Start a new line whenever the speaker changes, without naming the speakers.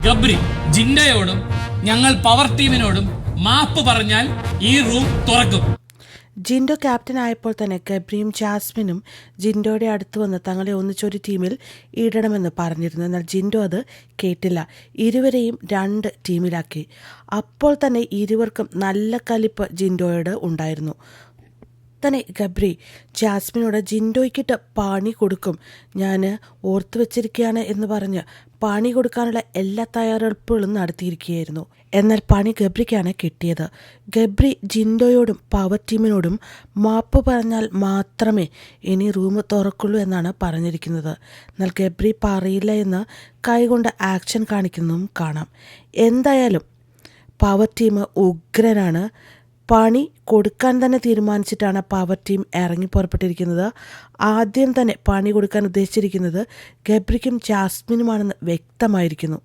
ഗബ്രി ജിൻഡയോടും ഞങ്ങൾ പവർ ടീമിനോടും മാപ്പ് പറഞ്ഞാൽ ഈ റൂം തുറക്കും.
ജിൻഡോ ക്യാപ്റ്റൻ ആയപ്പോൾ തന്നെ ഗബ്രിയും ജാസ്മിനും ജിൻഡോയുടെ അടുത്ത് വന്ന് തങ്ങളെ ഒന്നിച്ചൊരു ടീമിൽ ഇടണമെന്ന് പറഞ്ഞിരുന്നു. എന്നാൽ ജിൻഡോ അത് കേട്ടില്ല. ഇരുവരെയും 2 ടീമിലാക്കി. അപ്പോൾ തന്നെ ഇരുവർക്കും നല്ല കലിപ്പ് ജിൻഡോയോട് ഉണ്ടായിരുന്നു. തന്നെ ഗബ്രി ജാസ്മിനോട് ജിൻഡോയ്ക്കിട്ട് പണി കൊടുക്കും, ഞാൻ ഓർത്തു വെച്ചിരിക്കുകയാണ് എന്ന് പറഞ്ഞ് പണി കൊടുക്കാനുള്ള എല്ലാ തയ്യാറെടുപ്പുകളും നടത്തിയിരിക്കുകയായിരുന്നു. എന്നാൽ പണി ഗബ്രിക്കാണ് കിട്ടിയത്. ഗബ്രി ജിൻഡോയോടും പവർ ടീമിനോടും മാപ്പ് പറഞ്ഞാൽ മാത്രമേ ഇനി റൂം തുറക്കുള്ളൂ എന്നാണ് പറഞ്ഞിരിക്കുന്നത്. എന്നാൽ ഗബ്രി പറയില്ല എന്ന് കൈകൊണ്ട് ആക്ഷൻ കാണിക്കുന്നതും കാണാം. എന്തായാലും പവർ ടീം ഉഗ്രനാണ്. പണി കൊടുക്കാൻ തന്നെ തീരുമാനിച്ചിട്ടാണ് പവർ ടീം ഇറങ്ങി പുറപ്പെട്ടിരിക്കുന്നത്. ആദ്യം തന്നെ പണി കൊടുക്കാൻ ഉദ്ദേശിച്ചിരിക്കുന്നത് ഗബ്രിക്കും ജാസ്മിനുമാണെന്ന് വ്യക്തമായിരിക്കുന്നു.